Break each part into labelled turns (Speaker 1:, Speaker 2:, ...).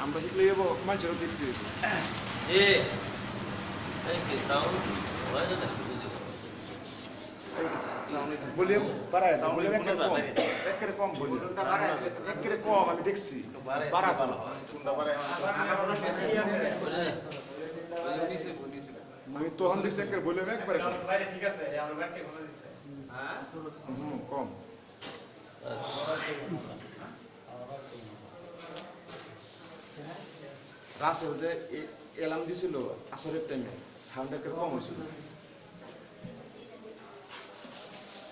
Speaker 1: আমরা শিখলে যাবো মানুষেরও দেখতে দিব
Speaker 2: এ এই কি সাউন্ড হয় না শুরু দিয়ে
Speaker 1: ভলিউম বাড়ায় দাও ভলিউম একের কম ভলিউম একের কম আমি দেখছি বাড়াতো না আমি তখন দেখছি একের ভলিউম একবারে কম
Speaker 3: ঠিক আছে আমরা ব্যাটকে বলে দিচ্ছি
Speaker 1: কম রাসেল যে এলাম দিছিল আসরের টাইমে সাউন্ড একের কম হয়েছিল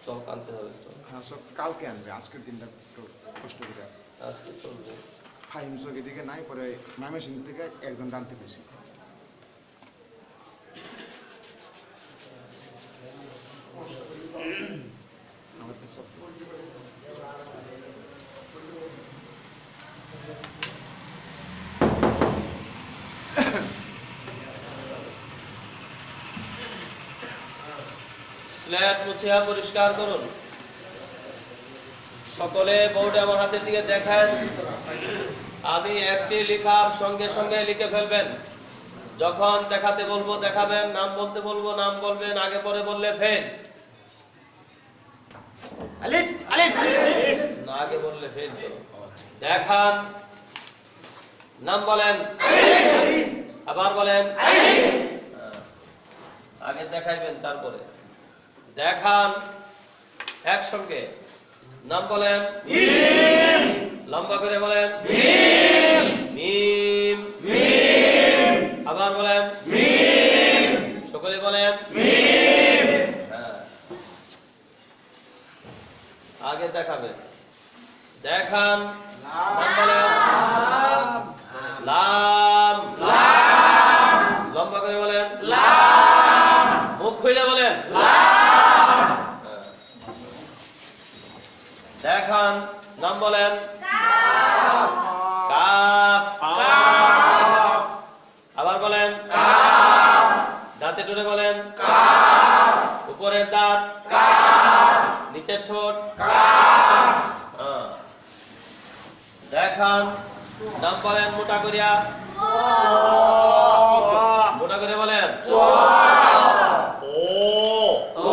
Speaker 2: চক আনতে হবে চক
Speaker 1: হ্যাঁ সব কালকে আনবে আজকের দিনটা একটু কষ্ট করে
Speaker 2: আজকে চলবে
Speaker 1: ফাইম চক এদিকে নাই পরে ময়মনসিংহ থেকে একজন জানতে পেরেছি আমাদের সব
Speaker 2: স্ল্যাট মুছিয়া পরিষ্কার করুন সকলে বোর্ডে আমার হাতের দিকে দেখেন আমি একটি লেখার সঙ্গে সঙ্গে লিখে ফেলবেন যখন দেখাতে বলবো দেখাবেন নাম বলতে বলবো নাম বলবেন আগে পরে বললে ফেল
Speaker 3: আলিফ আলিফ
Speaker 2: না আগে বললে ফেল তো দেখান নাম বলেন আবার বলেন আগে দেখাইবেন তারপরে দেখান একসঙ্গে নাম বলেন মিম লম্বা করে বলেন মিম মিম মিম আবার বলেন মিম সকলে বলেন মিম আগে দেখাবেন দেখান নাম বলেন লাম লাম লম্বা করে বলেন লাম মুখ খুলে বলেন লাম দেখান নাম বলেন কাফ কাফ আবার বলেন কাফ দাঁতে টুনে বলেন কাফ উপরের দাঁত কাফ নিচের ঠোঁট কাফ দেখান নাম বলেন মোটা করিয়া মোটা করে বলেন ও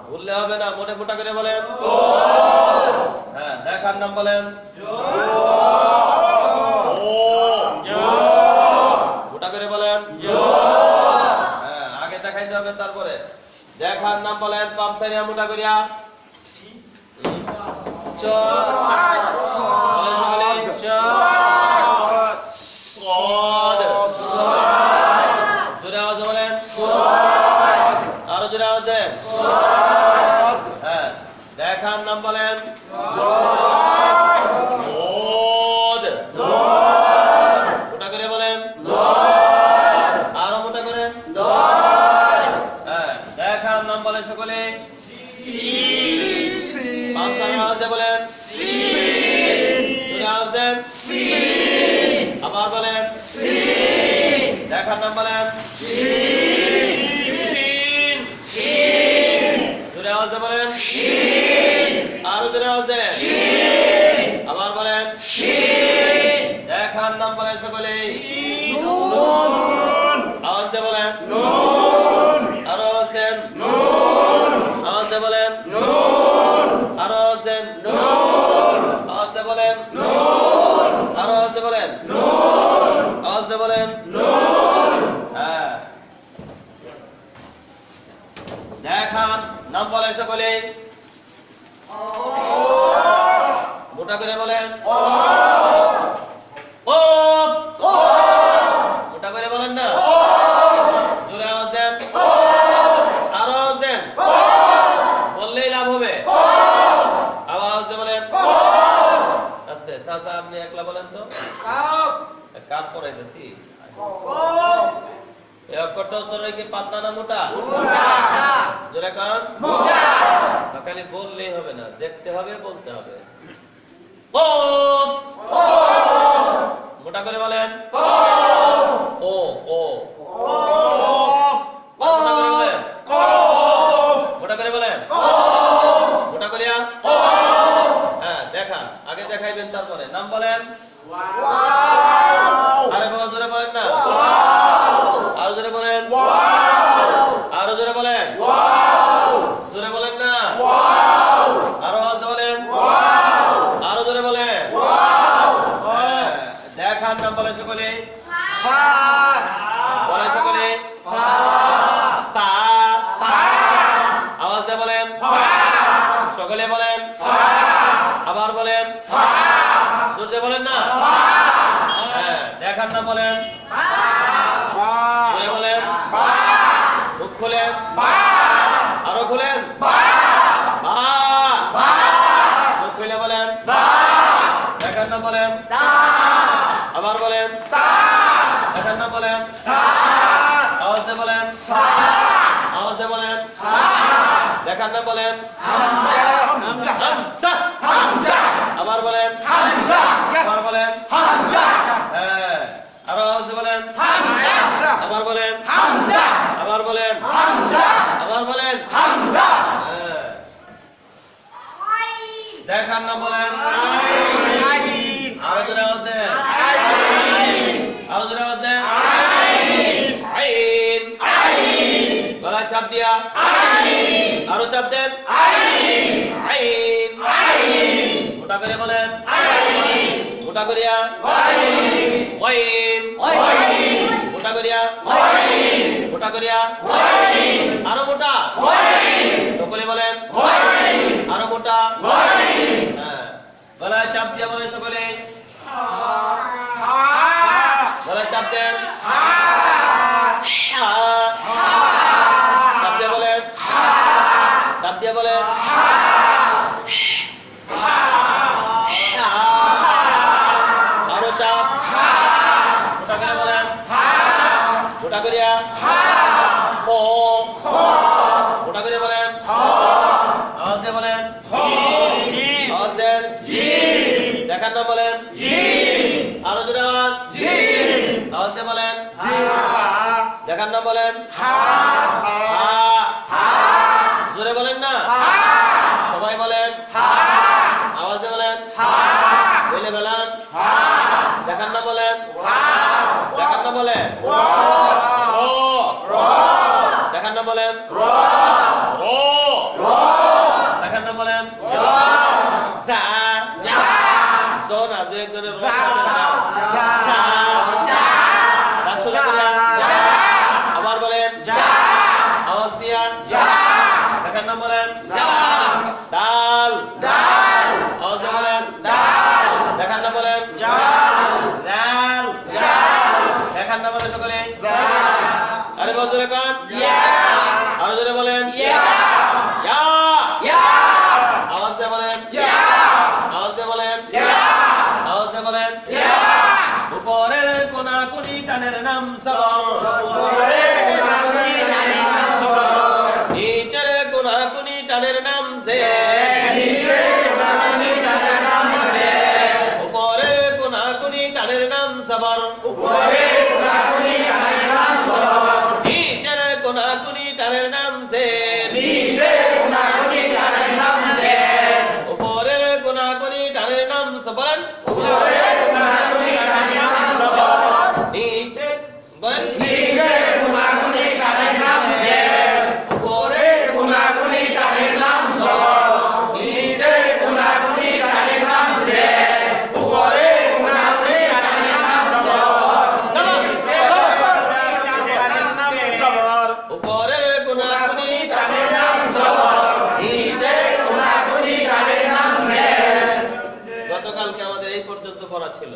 Speaker 2: ভুললে হবে না মোটা মোটা করে বলেন হ্যাঁ দেখার নাম বলেন মোটা করে বলেন হ্যাঁ আগে দেখাইতে হবে তারপরে দেখার নাম বলেন পামসারিয়া মোটা করিয়া জোরে আওয়াজ বলেন আরো জোরে আওয়াজ দেন হ্যাঁ দেখার নাম বলেন মোটা করে বলেন আরো মোটা করেন হ্যাঁ দেখার নাম বলেন সকলে বলেন আওয়াজ দেন আবার বলেন দেখার নাম বলেন জোরে আওয়াজ বলেন আরো জোরে আওয়াজ দেন আবার বলেন দেখার নাম বলেন সকলে আওয়াজ দিয়ে বলেন আরো আওয়াজ দেন আওয়াজ দিয়ে বলেন আরো আওয়াজ দেন আওয়াজ দিয়ে বলেন আরো আওয়াজ দিয়ে বলেন আওয়াজ দিয়ে বলেন হ্যাঁ দেখান নাম বলেন সকলে মোটা করে বলেন ও মোটা করে বলেন না জোরে আওয়াজ দেন আরো আওয়াজ দেন বললেই লাভ হবে আবার আওয়াজ দিয়ে বলেন আস্তে সাসা আপনি একলা বলেন তো কাপ করাইতেছি এই অক্ষরটা উচ্চারণ কি পাতলা না মোটা জোরে কান খালি বললেই হবে না দেখতে হবে বলতে হবে ও মোটা করে বলেন ও ও মোটা করে বলেন মোটা করে বলেন মোটা করিয়া হ্যাঁ দেখান আগে দেখাইবেন তারপরে নাম বলেন আরে বাবা জোরে বলেন না আরো জোরে বলেন আরো জোরে বলেন জোরে বলেন না আরো আওয়াজে বলেন আরো জোরে বলেন হ্যাঁ, দেখার নাম বলে সকলে বলে সকলে পা আওয়াজ দিয়ে বলেন সকলে বলেন আবার বলেন জোর দিয়ে বলেন না হ্যাঁ দেখার নাম বলেন জোরে বলেন মুখ খুলেন আরো খুলেন মুখ খুলে বলেন দেখার নাম বলেন আবার বলেন দেখার নাম বলেন আওয়াজ দিয়ে বলেন আওয়াজ দিয়ে বলেন দেখার নাম বলেন হামজা আবার বলেন আবার বলেন হ্যাঁ আরো আওয়াজ দিয়ে বলেন আবার বলেন আবার বলেন আবার বলেন হ্যাঁ দেখার নাম বলেন আরো জোরে আওয়াজ দেন আরো জোরে আওয়াজ দেন আইন গলায় চাপ দিয়া আরো চাপ দেন আইন ওটা করে বলেন ওটা করিয়া ওয়াইন ওটা করিয়া ওটা করিয়া আরো মোটা সকলে বলেন আরো মোটা হ্যাঁ গলায় চাপ দিয়া বলেন সকলে গলায় চাপ দেন চাপ দিয়ে বলেন চাপ দিয়ে বলেন আরো চাপ ওটা করে বলেন ওটা করিয়া ওটা করে বলেন আওয়াজ দিয়ে বলেন আওয়াজ দেন দেখার নাম বলেন আরো জোরে আওয়াজ আওয়াজ দিয়ে বলেন দেখার নাম বলেন জোরে বলেন না সবাই বলেন আওয়াজ দিয়ে বলেন বলে বলেন দেখার নাম বলেন দেখার নাম বলেন দেখার নাম বলেন দেখার নাম বলেন না দু একজনের আবার বলেন আওয়াজ দিয়া দেখার নাম বলেন ডাল আওয়াজ দিয়ে বলেন দেখার নাম বলেন ডাল দেখার নাম বলেন সকলে আরে বল জোরে কান আরো জোরে বলেন আওয়াজ দিয়ে বলেন আওয়াজ দিয়ে বলেন আওয়াজ দিয়ে বলেন উপরের কোনা কোনি টানের নাম নিচের কোনা কোনি টানের নাম সে উপরের কোনা কোনি টানের নাম সবর নিচের কোনা কোনি টানের নাম সে উপরের কোনা কোনি টানের নাম সবর নিচে বলেন গতকালকে আমাদের এই পর্যন্ত পড়া ছিল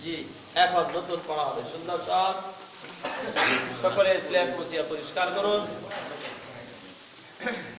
Speaker 2: জি এখন নতুন পড়া হবে সুন্দর সব সকলে স্ল্যাব মুছিয়া পরিষ্কার করুন